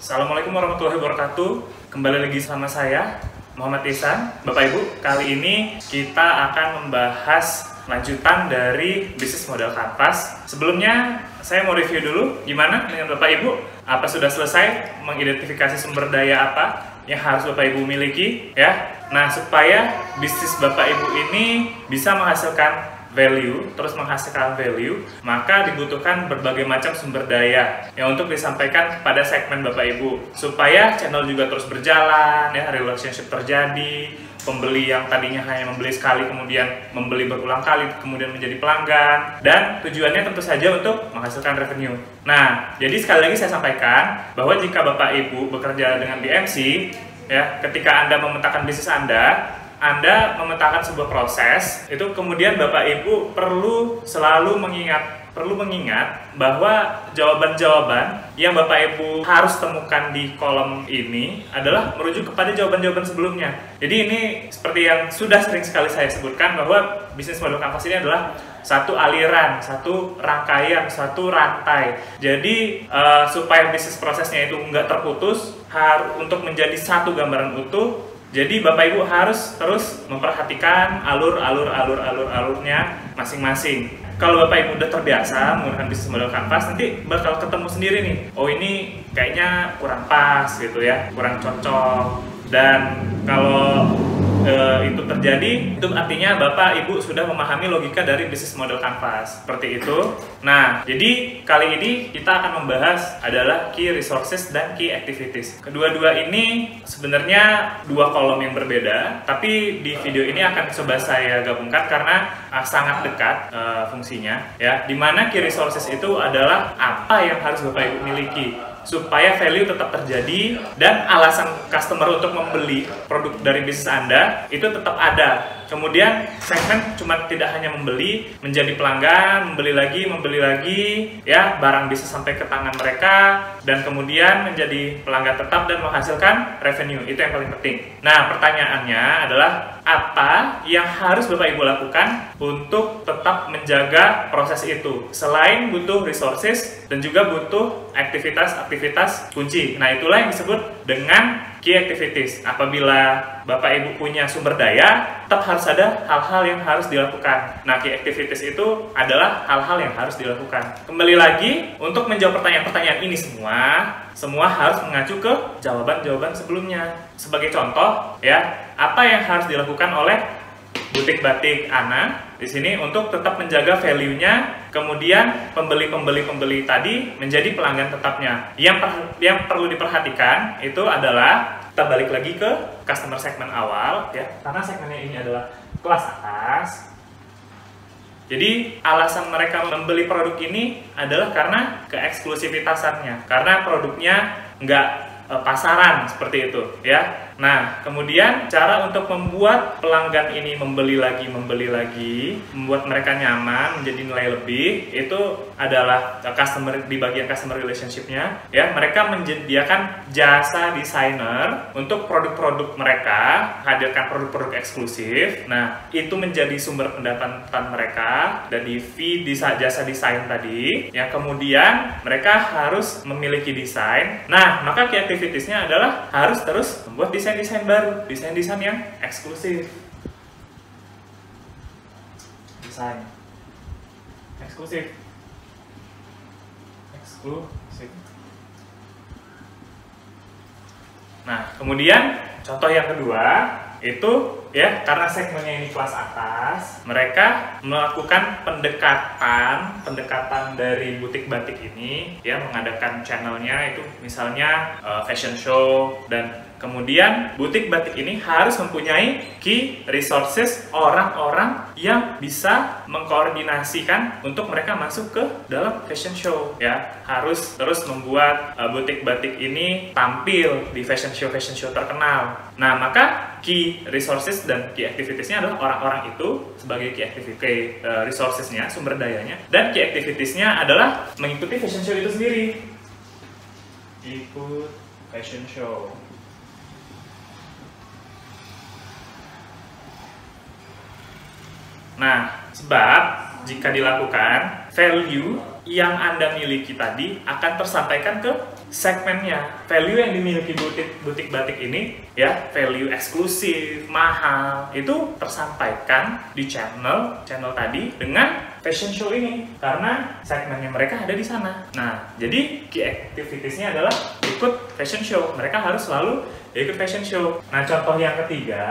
Assalamualaikum warahmatullahi wabarakatuh. Kembali lagi sama saya, Muhammad Ihsan. Bapak Ibu, kali ini kita akan membahas lanjutan dari bisnis model kanvas. Sebelumnya, saya mau review dulu gimana dengan Bapak Ibu. Apa sudah selesai mengidentifikasi sumber daya apa yang harus Bapak Ibu miliki, ya? Nah, supaya bisnis Bapak Ibu ini bisa menghasilkan terus menghasilkan value, maka dibutuhkan berbagai macam sumber daya yang untuk disampaikan pada segmen Bapak Ibu supaya channel juga terus berjalan, ya, relationship terjadi, pembeli yang tadinya hanya membeli sekali kemudian membeli berulang kali kemudian menjadi pelanggan, dan tujuannya tentu saja untuk menghasilkan revenue. Nah, jadi sekali lagi saya sampaikan bahwa jika Bapak Ibu bekerja dengan BMC, ya, ketika Anda memetakan bisnis Anda memetakan sebuah proses, itu kemudian Bapak Ibu perlu selalu mengingat bahwa jawaban-jawaban yang Bapak Ibu harus temukan di kolom ini adalah merujuk kepada jawaban-jawaban sebelumnya. Jadi ini seperti yang sudah sering sekali saya sebutkan bahwa bisnis model kanvas ini adalah satu aliran, satu rangkaian, satu rantai. Jadi supaya bisnis prosesnya itu nggak terputus, untuk menjadi satu gambaran utuh, jadi Bapak Ibu harus terus memperhatikan alurnya masing-masing. Kalau Bapak Ibu udah terbiasa menggunakan bisnis model kanvas, nanti bakal ketemu sendiri nih, oh ini kayaknya kurang pas gitu ya, kurang cocok. Dan kalau itu terjadi, itu artinya Bapak Ibu sudah memahami logika dari bisnis model kanvas, seperti itu. Nah, jadi kali ini kita akan membahas adalah key resources dan key activities. Kedua-dua ini sebenarnya dua kolom yang berbeda, tapi di video ini akan coba saya gabungkan karena sangat dekat fungsinya, ya. Dimana key resources itu adalah apa yang harus Bapak Ibu miliki supaya value tetap terjadi dan alasan customer untuk membeli produk dari bisnis Anda itu tetap ada. Kemudian segmen cuma tidak hanya membeli, menjadi pelanggan, membeli lagi, ya, barang bisa sampai ke tangan mereka dan kemudian menjadi pelanggan tetap dan menghasilkan revenue. Itu yang paling penting. Nah, pertanyaannya adalah apa yang harus Bapak Ibu lakukan untuk tetap menjaga proses itu? Selain butuh resources dan juga butuh aktivitas kunci. Nah, itulah yang disebut dengan key activities. Apabila Bapak Ibu punya sumber daya, tetap harus ada hal-hal yang harus dilakukan. Nah, key activities itu adalah hal-hal yang harus dilakukan. Kembali lagi, untuk menjawab pertanyaan-pertanyaan ini semua harus mengacu ke jawaban-jawaban sebelumnya. Sebagai contoh, ya, apa yang harus dilakukan oleh butik batik Ana di sini untuk tetap menjaga value-nya, kemudian pembeli tadi menjadi pelanggan tetapnya. Yang perlu diperhatikan itu adalah kita balik lagi ke customer segment awal, ya, karena segmennya ini adalah kelas atas. Jadi alasan mereka membeli produk ini adalah karena keeksklusivitasannya, karena produknya nggak pasaran seperti itu, ya. Nah, kemudian cara untuk membuat pelanggan ini membeli lagi, membuat mereka nyaman, menjadi nilai lebih, itu adalah di bagian customer relationship-nya, ya. Mereka menyediakan jasa desainer untuk produk-produk mereka, hadirkan produk-produk eksklusif. Nah, itu menjadi sumber pendapatan mereka dari fee jasa desain tadi, yang kemudian mereka harus memiliki desain. Nah, maka key activities-nya adalah harus terus membuat desain baru, desain yang eksklusif. Desain eksklusif. Nah, kemudian contoh yang kedua itu, ya, karena segmennya ini kelas atas, mereka melakukan pendekatan dari butik batik ini, ya, mengadakan channelnya itu misalnya fashion show, dan kemudian butik batik ini harus mempunyai key resources, orang-orang yang bisa mengkoordinasikan untuk mereka masuk ke dalam fashion show, ya. Harus terus membuat butik batik ini tampil di fashion show terkenal. Nah, maka key resources dan key activities-nya adalah orang-orang itu sebagai key activity, resources-nya, sumber dayanya, dan key activities-nya adalah mengikuti fashion show itu sendiri. Ikut fashion show. Nah, sebab jika dilakukan, value yang Anda miliki tadi akan tersampaikan ke segmennya, value yang dimiliki butik batik ini ya, value eksklusif, mahal, itu tersampaikan di channel tadi dengan fashion show ini karena segmennya mereka ada di sana. Nah, jadi key activitiesnya adalah ikut fashion show. Mereka harus selalu ikut fashion show. Nah, contoh yang ketiga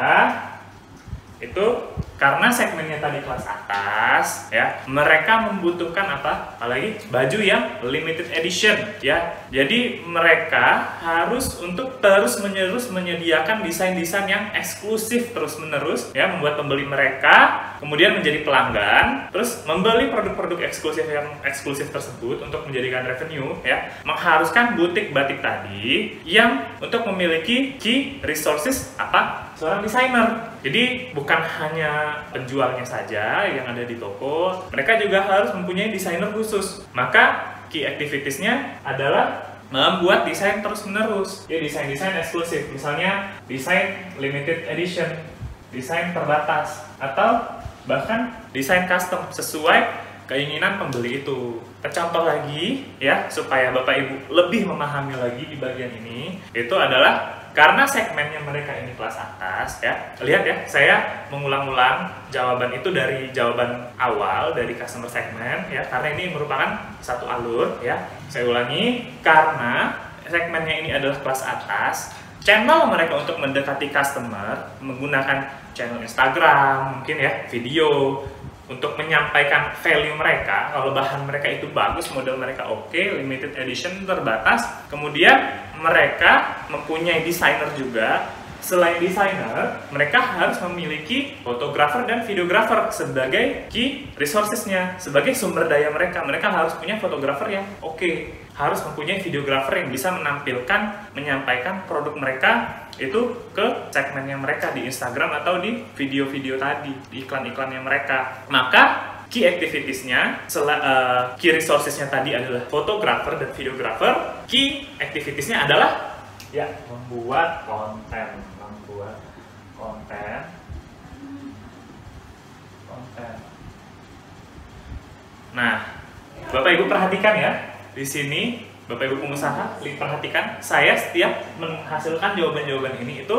itu karena segmennya tadi kelas atas ya, mereka membutuhkan apa? Apalagi baju yang limited edition ya. Jadi mereka harus untuk terus-menerus menyediakan desain-desain yang eksklusif terus-menerus ya, membuat pembeli mereka kemudian menjadi pelanggan, terus membeli produk-produk eksklusif yang eksklusif tersebut untuk menjadikan revenue ya. Mengharuskan butik batik tadi yang untuk memiliki key resources apa? Seorang desainer. Jadi bukan hanya penjualnya saja yang ada di toko, mereka juga harus mempunyai desainer khusus. Maka key activitiesnya adalah membuat desain terus-menerus, ya, desain-desain eksklusif, misalnya desain limited edition, desain terbatas, atau bahkan desain custom sesuai keinginan pembeli itu. Contoh lagi ya, supaya Bapak Ibu lebih memahami lagi di bagian ini, itu adalah karena segmennya mereka ini kelas atas ya. Lihat ya, saya mengulang-ulang jawaban itu dari jawaban awal dari customer segment ya, karena ini merupakan satu alur ya. Saya ulangi, karena segmennya ini adalah kelas atas, channel mereka untuk mendekati customer menggunakan channel Instagram, mungkin ya, video, untuk menyampaikan value mereka. Kalau bahan mereka itu bagus, model mereka oke, limited edition, terbatas, kemudian mereka mempunyai desainer juga. Selain desainer, mereka harus memiliki fotografer dan videografer sebagai key resourcesnya, sebagai sumber daya mereka. Mereka harus punya fotografer yang oke, harus mempunyai videografer yang bisa menampilkan, menyampaikan produk mereka itu ke segmennya mereka di Instagram atau di video-video tadi, di iklan-iklannya mereka. Maka key activitiesnya, key resourcesnya tadi adalah fotografer dan videografer. Key activitiesnya adalah ya, membuat konten. Nah, Bapak Ibu perhatikan ya, di sini Bapak Ibu pengusaha, perhatikan, saya setiap menghasilkan jawaban-jawaban ini itu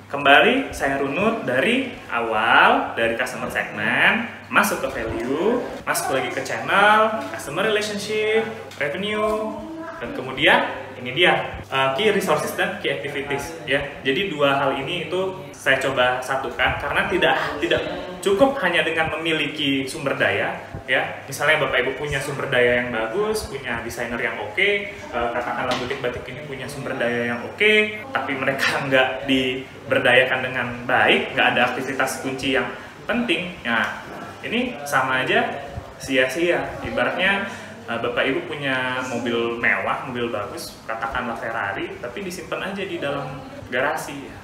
kembali saya runut dari awal, dari customer segment, masuk ke value, masuk lagi ke channel, customer relationship, revenue, dan kemudian ini dia key resources dan key activities ya. Jadi dua hal ini itu saya coba satukan karena tidak cukup hanya dengan memiliki sumber daya ya. Misalnya Bapak Ibu punya sumber daya yang bagus, punya desainer yang oke, katakanlah butik batik ini punya sumber daya yang oke, tapi mereka nggak diberdayakan dengan baik, nggak ada aktivitas kunci yang penting. Nah, ini sama aja sia-sia. Ibaratnya Bapak Ibu punya mobil mewah, mobil bagus, katakanlah Ferrari, tapi disimpan aja di dalam garasi ya.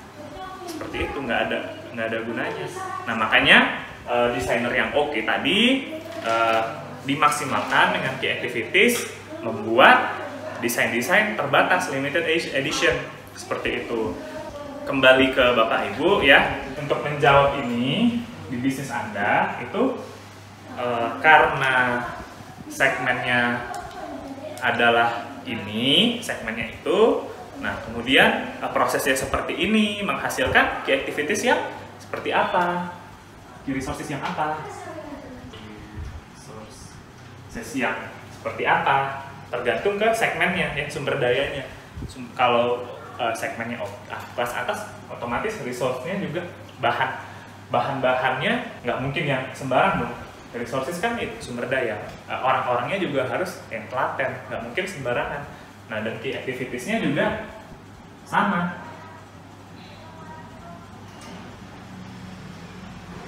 Seperti itu, nggak ada gunanya. Nah, makanya desainer yang oke tadi dimaksimalkan dengan key activities, membuat desain-desain terbatas limited edition seperti itu. Kembali ke Bapak Ibu ya, untuk menjawab ini di bisnis Anda itu karena segmennya adalah ini, segmennya itu. Nah, kemudian prosesnya seperti ini, menghasilkan key activities yang seperti apa, key resources yang apa, resources yang seperti apa, tergantung ke segmennya ya, sumber dayanya. Kalau segmennya kelas atas, otomatis resource-nya juga bahan-bahannya nggak mungkin yang sembarang dong. Resources kan itu sumber daya, orang-orangnya juga harus yang telaten, nggak mungkin sembarangan. Nah, dan key activities-nya juga sama.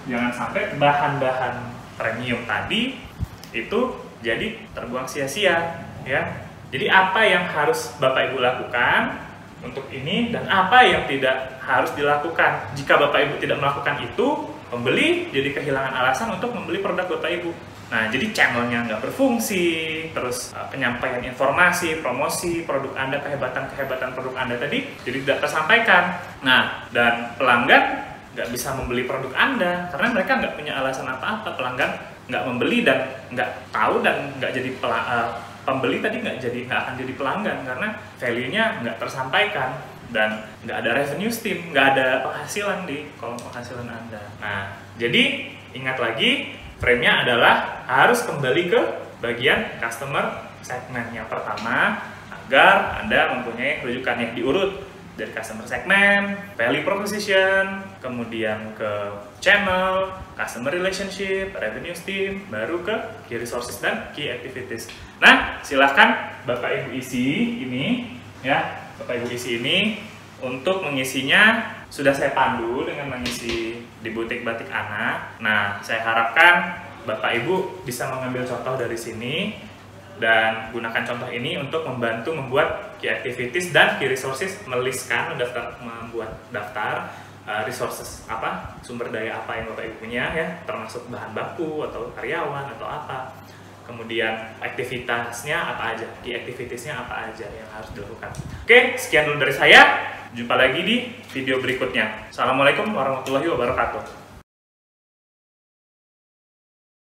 Jangan sampai bahan-bahan premium tadi itu jadi terbuang sia-sia ya. Jadi apa yang harus Bapak Ibu lakukan untuk ini dan apa yang tidak harus dilakukan. Jika Bapak Ibu tidak melakukan itu, pembeli jadi kehilangan alasan untuk membeli produk Bapak Ibu. Nah, jadi channelnya nggak berfungsi, terus penyampaian informasi, promosi produk Anda, kehebatan produk Anda tadi jadi tidak tersampaikan. Nah, dan pelanggan nggak bisa membeli produk Anda karena mereka nggak punya alasan apa-apa. Pelanggan nggak membeli dan nggak tahu dan nggak jadi pembeli tadi nggak akan jadi pelanggan karena value-nya nggak tersampaikan dan nggak ada revenue stream, nggak ada penghasilan di kolom penghasilan Anda. Nah, jadi ingat lagi, frame-nya adalah harus kembali ke bagian customer segment yang pertama agar Anda mempunyai rujukannya diurut dari customer segment, value proposition, kemudian ke channel, customer relationship, revenue stream, baru ke key resources dan key activities. Nah, silahkan Bapak Ibu isi ini, ya, Bapak Ibu isi ini. Untuk mengisinya sudah saya pandu dengan mengisi di butik batik anak. Nah, saya harapkan Bapak Ibu bisa mengambil contoh dari sini dan gunakan contoh ini untuk membantu membuat key activities dan key resources, meliskan, membuat daftar resources apa, sumber daya apa yang Bapak Ibu punya ya, termasuk bahan baku atau karyawan atau apa. Kemudian aktivitasnya apa aja, key activitiesnya apa aja yang harus dilakukan. Oke, sekian dulu dari saya. Jumpa lagi di video berikutnya. Assalamualaikum warahmatullahi wabarakatuh.